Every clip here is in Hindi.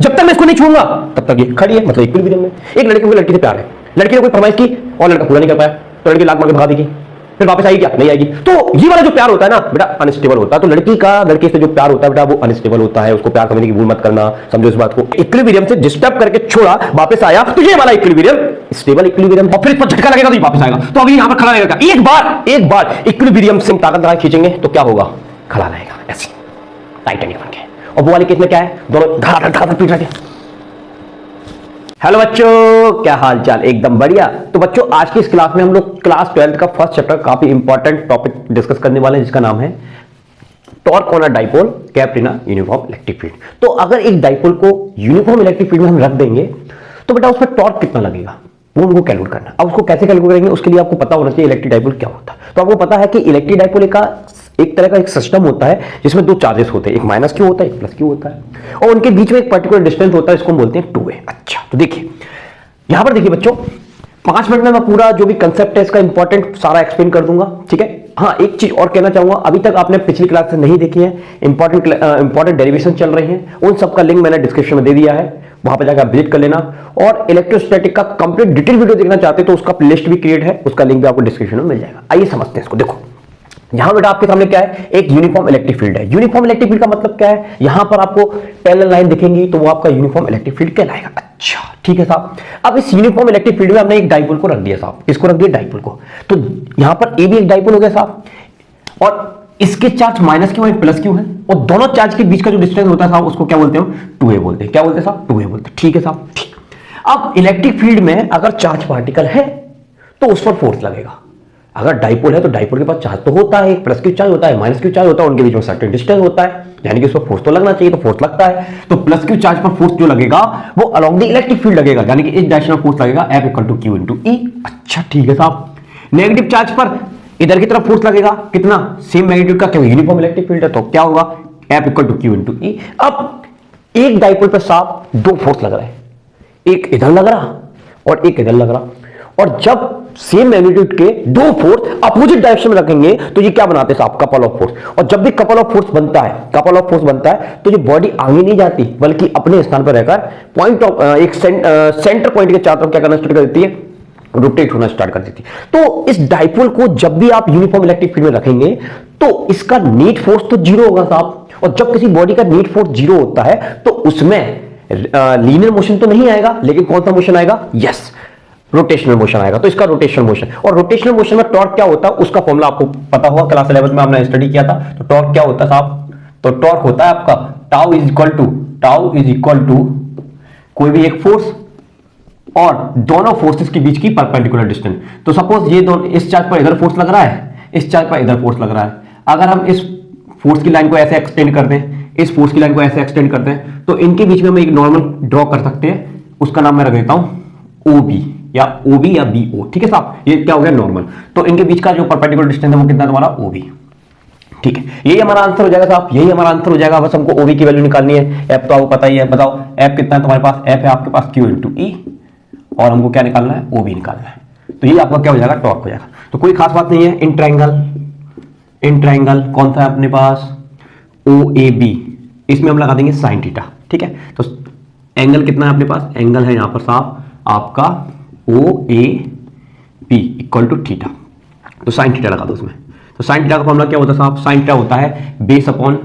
जब तक मैं इसको नहीं छूंगा तब तक ये खड़ी है, मतलब इक्विलिब्रियम में। एक लड़के को लड़की से प्यार है, लड़की ने कोई फरमाइश की और लड़का पूरा नहीं कर पाया, तो लड़की लात मार के भगा देगी, फिर वापस आएगी क्या? नहीं आएगी। तो ये वाला जो प्यार होता है ना बेटा अनस्टेबल होता है। तो लड़की का लड़के से जो प्यार होता है बेटा वो अनस्टेबल होता है, उसको प्यार समझने की भूल मत करना, समझो इस बात को। इक्विलिब्रियम से डिस्टर्ब करके छोड़ा, वापस आया, तो ये वाला इक्विलिब्रियम स्टेबल इक्विलिब्रियम, और फिर इस पर झटका लगेगा तो ये वापस आएगा। तो अभी यहां पर खड़ा रहेगा, एक बार इक्विलिब्रियम से ताकत लगा खींचेंगे तो क्या होगा? खड़ा रहेगा ऐसे टाइटेनियम बन के। और वो वाले केस में क्या है? दोनों धड़ाधड़ पीट रहे थे। हेलो बच्चों, क्या हाल चाल? एकदम बढ़िया। तो बच्चों आज की इस क्लास में हम लोग क्लास 12th का फर्स्ट चैप्टर काफी इंपॉर्टेंट टॉपिक डिस्कस करने वाले हैं, जिसका नाम है torque on a dipole capped in a uniform electric field. तो अगर एक डाइपोल को यूनिफॉर्म इलेक्ट्रिक फील्ड में हम रख देंगे तो बेटा उसमें टॉर्क कितना लगेगा वो उनको कैलकुलेट करना। अब उसको कैसे कैलकुलेट करेंगे? उसके लिए आपको पता होना चाहिए इलेक्ट्रिक डाइपोल क्या होता है। तो आपको पता है कि इलेक्ट्रिक डाइपोल का एक तरह का एक सिस्टम होता है जिसमें दो चार्जेस होते हैं, एक माइनस क्यू होता है, एक प्लस क्यू होता है, और उनके बीच में एक पर्टिकुलर डिस्टेंस होता है, इसको हम बोलते हैं 2a। अच्छा, तो देखिए यहां पर देखिए बच्चों, 5 मिनट में मैं पूरा जो भी कंसेप्ट है इसका इंपॉर्टेंट सारा एक्सप्लेन कर दूंगा, ठीक है। हाँ, एक चीज और कहना चाहूंगा, अभी तक आपने पिछली क्लास से नहीं देखी है, इंपॉर्टेंट डेरिवेशन चल रही हैं, उन सबका लिंक मैंने डिस्क्रिप्शन में दे दिया है, वहां पर जाकर विजिट कर लेना। और इलेक्ट्रोस्टैटिक का कंप्लीट डिटेल वीडियो देखना चाहते तो उसका प्लेलिस्ट भी क्रिएट है, उसका लिंक भी आपको डिस्क्रिप्शन में मिल जाएगा। आइए समझते हैं इसको। देखो यहां बेटा आपके सामने क्या है? एक यूनिफॉर्म इलेक्ट्रिक फील्ड है। यूनिफॉर्म इलेक्ट्रिक फील्ड का मतलब क्या है? यहां पर आपको पैरेलल लाइन दिखेंगी तो वो आपका यूनिफॉर्म इलेक्ट्रिक फील्ड कहलाएगा। अच्छा ठीक है साहब। अब इस यूनिफॉर्म इलेक्ट्रिक फील्ड में हमने एक डाइपोल को रख दिया साहब, इसको रख दिया डाइपोल को, तो यहां पर ए भी एक डाइपोल हो गया साहब, और इसके चार्ज माइनस क्यू है प्लस क्यू है, और दोनों चार्ज के बीच का जो डिस्टेंस होता है साहब उसको क्या बोलते हैं? 2a बोलते हैं। क्या बोलते हैं साहब? 2a बोलते हैं। ठीक है साहब, ठीक। अब इलेक्ट्रिक फील्ड में अगर चार्ज पार्टिकल है तो उस पर फोर्स लगेगा। अगर डाइपोल है तो डाइपोल के पास चार्ज तो होता है, प्लस क्यू चार्ज होता है, माइनस क्यू चार्ज होता है, उनके बीच में सर्टेन डिस्टेंस होता है, यानी कि उस पर फोर्स तो लगना चाहिए, तो फोर्स लगता है। तो प्लस क्यू चार्ज पर फोर्स जो लगेगा वो अलोंग द इलेक्ट्रिक फील्ड लगेगा, यानी कि इस डायरेक्शन में फोर्स लगेगा F equal to Q into E। अच्छा ठीक है साहब। नेगेटिव चार्ज पर इधर की तरफ फोर्स लगेगा, कितना? सेम मैग्नीट्यूड का, क्या यूनिफॉर्म इलेक्ट्रिक फील्ड है तो क्या होगा? F equal to Q into E। अब एक डाइपोल पर साहब दो फोर्स लग रहे हैं, एक इधर लग रहा और एक इधर लग रहा, और जब सेम मैग्नीट्यूड के दो फोर्स अपोजिट डायरेक्शन में रखेंगे तो ये क्या बनाते हैं साहब? Couple of force. और जब भी कपल ऑफ फोर्स बनता है, कपल ऑफ फोर्स बनता है तो ये बॉडी आगे नहीं जाती बल्कि अपने स्थान पर रहकर पॉइंट ऑफ एक सेंटर पॉइंट के चारों तरफ क्या करना स्टार्ट कर देती है? रोटेट होना स्टार्ट कर देती है। तो इस डाइपोल को जब भी आप यूनिफॉर्म इलेक्ट्रिक फील्ड में रखेंगे तो इसका नेट फोर्स तो जीरो होगा साहब, और जब किसी बॉडी का नेट फोर्स जीरो होता है तो उसमें लीनियर मोशन तो नहीं आएगा, लेकिन कौन सा मोशन आएगा? यस, रोटेशनल मोशन आएगा। तो इसका रोटेशनल मोशन, और रोटेशनल मोशन में टॉर्क क्या होता है उसका फॉर्मूला आपको पता होगा, क्लास 11 में हमने स्टडी किया था। तो टॉर्क क्या होता है साहब? तो टॉर्क होता है आपका टाउ इज इक्वल टू कोई भी एक फोर्स और दोनों फोर्सेस के बीच की परपेंडिकुलर डिस्टेंस। तो सपोज ये दोनों, इस चार्ज पर इधर फोर्स लग रहा है, इस चार्ज पर इधर फोर्स लग रहा है, अगर हम इस फोर्स की लाइन को ऐसे एक्सटेंड कर दें, इस फोर्स की लाइन को ऐसे एक्सटेंड कर दें, तो इनके बीच में हम एक नॉर्मल ड्रॉ कर सकते हैं, उसका नाम मैं रख देता हूं OB या OB या BO। ठीक है साहब, ये क्या हो गया? नॉर्मल। तो इनके बीच का जो परपेंडिकुलर डिस्टेंस है वो कितना तुम्हारा? OB। ठीक है, यही हमारा आंसर हो जाएगा साहब, यही हमारा आंसर हो जाएगा। बस हमको OB की वैल्यू निकालनी है। F तो आपको पता ही है, बताओ F कितना है तुम्हारे पास? F है आपके पास Q इनटू E, और हमको क्या निकालना है? OB निकालना है। तो ये आपका क्या हो जाएगा? टॉर्क हो जाएगा। तो कोई खास बात नहीं है। इन ट्रायंगल कौन सा है अपने पास? OAB, इसमें हम लगा देंगे साइन थीटा। ठीक है, तो एंगल कितना है अपने पास? एंगल है यहां पर साहब आपका OAB इक्वल टू थीटा, तो साइन थीटा लगा दो उसमें। तो साइन थीटा का फॉर्मूला क्या होता है साहब? साइन थीटा होता है base upon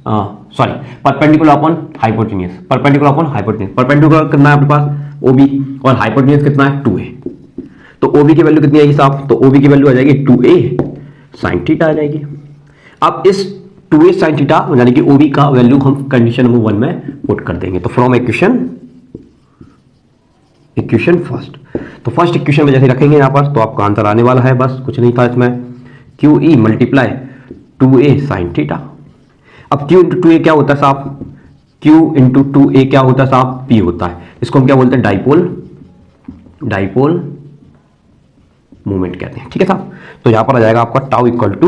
perpendicular upon hypotenuse. Perpendicular कितना है आपके पास? OB, और हाइपोटेन्यूज कितना है? 2a। तो OB की वैल्यू कितनी आएगी साहब? तो OB की वैल्यू आ जाएगी 2a साइन थीटा आ जाएगी। अब इस 2a साइन थीटा यानी कि OB का वैल्यू हम कंडीशन नंबर 1 में पुट कर देंगे। तो फ्रॉम इक्वेशन फर्स्ट, तो फर्स्ट इक्वेशन में जैसे रखेंगे यहां पर तो आपका आंसर आने वाला है, बस कुछ नहीं था इसमें, QE multiply 2a sine theta. अब Q इंटू 2a क्या होता है साहब? Q इंटू 2a क्या होता है साहब? P होता है। इसको हम क्या बोलते हैं? डाइपोल मूवमेंट कहते हैं। ठीक है साहब, तो यहां पर आ जाएगा आपका tau equal to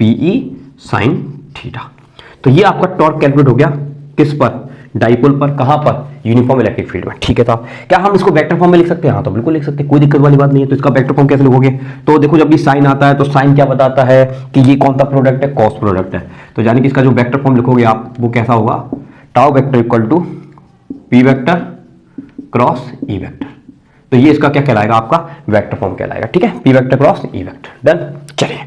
PE sine theta. तो ये आपका टॉर्क कैलकुलेट हो गया, किस पर? डाइपोल पर। कहां पर? यूनिफॉर्म इलेक्ट्रिक फील्ड में। ठीक है साहब, क्या हम इसको वेक्टर फॉर्म में लिख सकते हैं? हाँ, तो बिल्कुल लिख सकते हैं, कोई दिक्कत वाली बात नहीं है। तो इसका वेक्टर फॉर्म कैसे लिखोगे? तो देखो जब भी साइन आता है तो साइन क्या बताता है कि ये कौन सा प्रोडक्ट है? कॉस प्रोडक्ट है। तो यानी कि इसका जो वेक्टर फॉर्म लिखोगे आप वो कैसा होगा? Tau vector equal to P vector cross E vector. तो ये इसका क्या कहलाएगा, आपका वेक्टर फॉर्म कहलाएगा। ठीक है, P vector cross E vector. Done. चलिए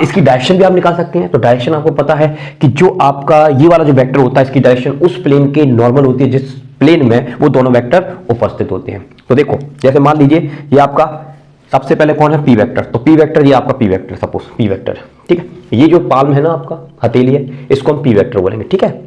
इसकी डायरेक्शन भी आप निकाल सकते हैं। तो डायरेक्शन आपको पता है कि जो आपका ये वाला जो वेक्टर होता है इसकी डायरेक्शन उस प्लेन के नॉर्मल होती है जिस प्लेन में वो दोनों वेक्टर उपस्थित होते हैं। तो देखो जैसे मान लीजिए ये आपका सबसे पहले कौन है, पी वेक्टर। तो पी वेक्टर ये आपका P vector, suppose P vector. ठीक है, ये जो पाल्म है ना आपका हथेली है, इसको हम पी वेक्टर बोलेंगे। ठीक है,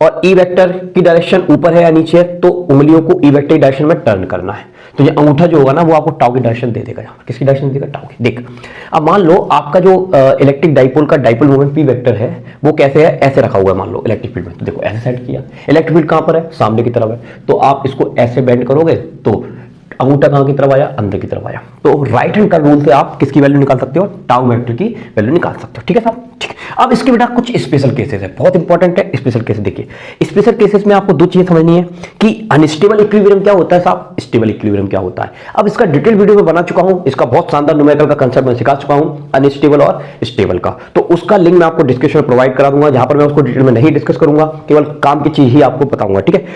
और ई वेक्टर की डायरेक्शन ऊपर है या नीचे है, तो उंगलियों को ई वेक्टर की डायरेक्शन में टर्न करना है। तो ये अंगूठा जो होगा ना वो आपको टाउ की डायरेक्शन दे देगा। किसकी डायरेक्शन देगा, टाउ की। देख अब मान लो आपका जो इलेक्ट्रिक डाइपोल का डाइपोल मोमेंट पी वेक्टर है वो कैसे है, ऐसे रखा हुआ है मान लो इलेक्ट्रिक फील्ड में। तो देखो ऐसे सेट किया, इलेक्ट्रिक फील्ड कहां पर है, सामने की तरफ है। तो आप इसको ऐसे बेंड करोगे तो अंगूठा कहां की तरफ आया, अंदर की तरफ आया। तो राइट हैंड का रूल से आप किसकी वैल्यू निकाल सकते हो, टाउ वेक्टर की वैल्यू निकाल सकते हो। ठीक है साहब, ठीक। अब इसके बेटा कुछ स्पेशल केसेस है, बहुत इंपॉर्टेंट है स्पेशल केसेस। देखिए स्पेशल केसेस में आपको दो चीजें समझनी है कि अनस्टेबल इक्विलिब्रियम क्या होता है साहब, स्टेबल इक्विलिब्रियम क्या होता है। अब इसका डिटेल वीडियो में बना चुका हूं, इसका बहुत शानदार न्यूमेरिकल का कंसेप्ट मैं सिखा चुका हूं अनस्टेबल और स्टेबल का। तो उसका लिंक मैं आपको डिस्क्रिप्शन में प्रोवाइड करा दूंगा, जहां पर मैं उसको डिटेल में नहीं डिस्कस करूंगा, केवल काम की चीज ही आपको बताऊंगा। ठीक है,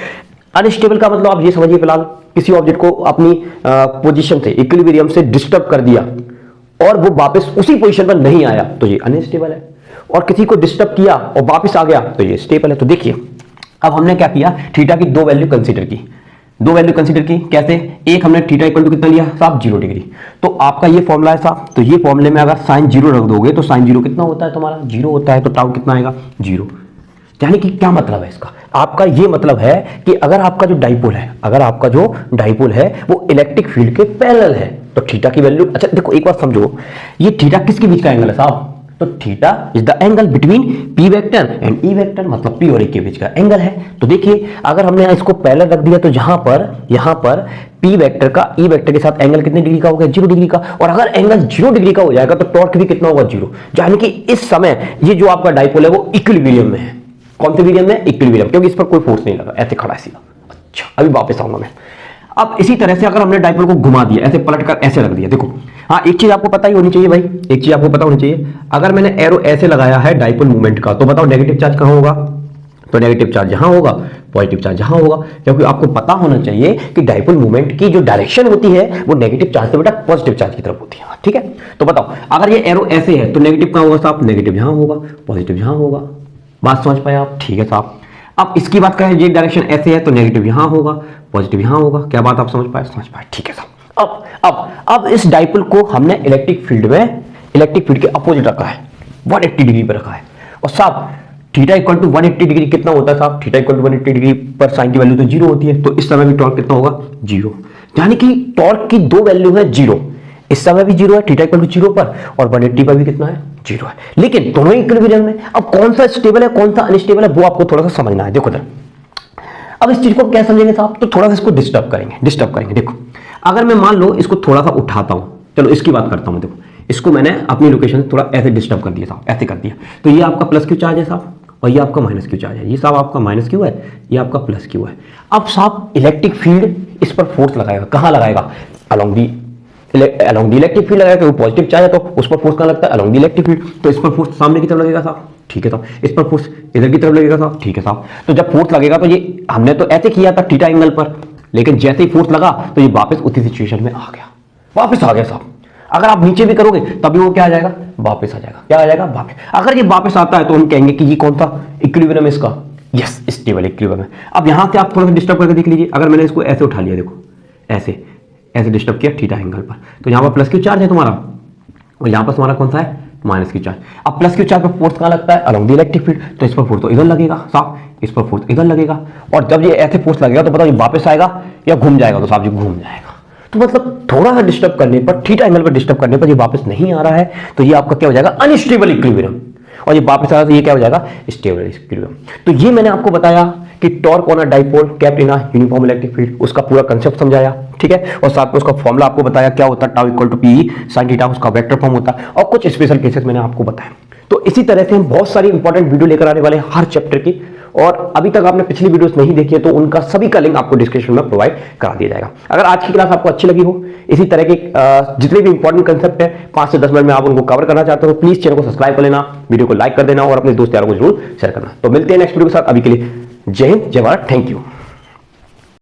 अनस्टेबल का मतलब आप ये समझिए फिलहाल किसी ऑब्जेक्ट को अपनी पोजीशन से इक्विलिब्रियम से डिस्टर्ब कर दिया और वो वापस उसी पोजीशन पर नहीं आया तो ये अनस्टेबल है, और किसी को डिस्टर्ब किया और वापस आ गया तो ये स्टेबल है। तो देखिए अब हमने क्या किया, थीटा की दो वैल्यू कंसीडर की, दो वैल्यू कंसीडर की कैसे, एक हमने थीटा इक्वल टू कितना लिया साहब 0 डिग्री। तो आपका ये फॉर्मूला है साहब, तो ये फॉर्मूले में अगर साइन 0 रख दोगे तो साइन 0 कितना होता है तुम्हारा 0 होता है, तो टाउ कितना आएगा 0। यानी कि क्या मतलब है इसका, आपका ये मतलब है कि अगर आपका जो डाइपोल है, अगर आपका जो डाइपोल है वो इलेक्ट्रिक फील्ड के पैरेलल है तो थीटा की वैल्यू, अच्छा देखो एक बात समझो, ये थीटा किसके बीच का एंगल है साहब, तो theta is the angle between P vector and E vector, मतलब पी और ई के बीच का एंगल है। तो देखिए अगर हमने इसको पैरेलल रख दिया तो यहां पर पी वेक्टर का ई वेक्टर के साथ एंगल कितने डिग्री का हो गया 0 डिग्री का, और अगर एंगल 0 डिग्री का हो जाएगा तो टॉर्क भी कितना होगा 0। यानी कि इस समय ये जो आपका डाइपोल है वो इक्विलिब्रियम में है। कौन से मीडियम में, इक्विलिब्रियम, क्योंकि इस पर कोई फोर्स नहीं लगा, ऐसे खड़ा है सीधा। अच्छा अभी वापस आऊंगा मैं। अब इसी तरह से अगर हमने डाइपोल को घुमा दिया, ऐसे पलट कर ऐसे रख दिया, देखो हाँ एक चीज आपको पता ही होनी चाहिए भाई, एक चीज आपको पता होनी चाहिए, अगर मैंने एरो ऐसे लगाया है डाइपोल मूवमेंट का तो बताओ नेगेटिव चार्ज कहां होगा, तो नेगेटिव चार्ज यहां होगा, पॉजिटिव चार्ज यहां होगा, क्योंकि आपको पता होना चाहिए कि डाइपोल मूवमेंट की जो डायरेक्शन होती है वो नेगेटिव चार्ज से बेटा पॉजिटिव चार्ज की तरफ होती है। ठीक है, तो बताओ अगर ये एरो ऐसे है तो नेगेटिव कहां होगा साहब, नेगेटिव यहां होगा, पॉजिटिव यहां होगा। बात समझ पाए आप, ठीक है साहब। अब इसकी बात करें, ये डायरेक्शन ऐसे है तो नेगेटिव यहां होगा, पॉजिटिव यहां होगा। क्या बात आप समझ पाए, समझ पाए, ठीक है साहब। अब इस डाइपोल को हमने इलेक्ट्रिक फील्ड के अपोजिट रखा है, 180 डिग्री पर रखा है, और साहब थीटा इक्वल टू 180 डिग्री कितना होता है साहब, थीटा इक्वल टू 180 डिग्री पर साइन की वैल्यू तो 0 होती है, तो इस समय भी टॉर्क कितना होगा 0। यानी कि टॉर्क की दो वैल्यू है 0, इस समय भी 0 है थीटा इक्वल टू 0 पर, और 180 पर भी कितना है 0 है, लेकिन दोनों ही इक्विलिब्रियम में। अब कौन सा स्टेबल है कौन सा अनस्टेबल है वो आपको थोड़ा सा समझना है। देखो अब इस चीज को क्या समझेंगे साहब, तो थोड़ा सा इसको डिस्टर्ब करेंगे। देखो अगर मैं मान लो इसको थोड़ा सा उठाता हूं, चलो इसकी बात करता हूं, देखो इसको मैंने अपनी लोकेशन से थोड़ा ऐसे डिस्टर्ब कर दिया साहब, ऐसे कर दिया, तो ये आपका प्लस क्यू चार्ज है साहब, और ये आपका माइनस क्यू चार्ज है, ये साहब आपका माइनस क्यू है, ये आपका प्लस क्यू है। अब साहब इलेक्ट्रिक फील्ड इस पर फोर्स लगाएगा, कहां लगाएगा, अलोंग दी इलेक्ट्रिक फील्ड लगाएगा, पॉजिटिव चार्ज है तो उस पर फोर्स कहां लगता है, अलोंग दी इलेक्ट्रिक फील्ड, तो इस पर फोर्स सामने की तरफ लगेगा साहब, ठीक है साहब, इस पर फोर्स इधर की तरफ लगेगा साहब, ठीक है साहब। तो जब फोर्स लगेगा तो ये हमने तो ऐसे किया था थीटा एंगल पर, लेकिन जैसे ही फोर्स लगा तो ये वापस उसी सिचुएशन में आ गया, वापस आ गया साहब। अगर आप नीचे भी करोगे तभी वो क्या आ जाएगा, वापस आ जाएगा, क्या आ जाएगा वापस। अगर ये वापस आता है तो हम कहेंगे कि ये कौन सा इक्विलिब्रियम है इसका, यस स्टेबल इक्विलिब्रियम है। अब यहां से आप थोड़ा सा डिस्टर्ब करके देख लीजिए, अगर मैंने इसको ऐसे उठा लिया, देखो ऐसे डिस्टर्ब किया थीटा एंगल पर, तो यहां पर प्लस क्यू चार्ज है तुम्हारा, और यहां पर तुम्हारा कौन सा है माइनस क्यू चार्ज। अब प्लस क्यू चार्ज पर फोर्स कहां लगता है, अलोंग द इलेक्ट्रिक फील्ड, तो इस पर फोर्स तो इधर लगेगा साहब, इस पर फोर्स इधर लगेगा, और जब ये ऐसे फोर्स लगेगा तो बताओ ये वापस आएगा या घूम जाएगा, तो साहब ये घूम जाएगा। तो मतलब थोड़ा सा डिस्टर्ब करने पर, थीटा एंगल पर डिस्टर्ब करने पर ये वापस नहीं आ रहा है, तो ये आपका क्या हो जाएगा अनस्टेबल इक्विलिब्रियम, और ये वापस आ रहा है तो ये क्या हो जाएगा स्टेबल इक्विलिब्रियम। तो ये मैंने आपको बताया कि torque on a dipole kept in a uniform electric field, उसका पूरा कंसेप्ट समझाया, ठीक है, और साथ में उसका फॉर्मूला आपको बताया क्या होता है, tau equal to P sine theta, उसका वेक्टर फॉर्म होता है, और कुछ स्पेशल केसेस मैंने आपको बताया। तो इसी तरह से हम बहुत सारी इंपॉर्टेंट वीडियो लेकर आने वाले हैं हर चैप्टर की, और अभी तक आपने पिछली वीडियोस नहीं देखी है तो उनका सभी का लिंक आपको डिस्क्रिप्शन में प्रोवाइड करा दिया जाएगा। अगर आज की क्लास आपको अच्छी लगी हो, इसी तरह के जितने भी इंपॉर्टेंट कंसेप्ट है 5 से 10 मिनट में आप उनको कवर करना चाहते हो, प्लीज चैनल को सब्सक्राइब कर लेना, वीडियो को लाइक कर देना, और अपने दोस्त यारों को जरूर शेयर करना। तो मिलते हैं नेक्स्ट वीडियो के साथ, अभी के लिए जय हिंद, जय भारत, थैंक यू।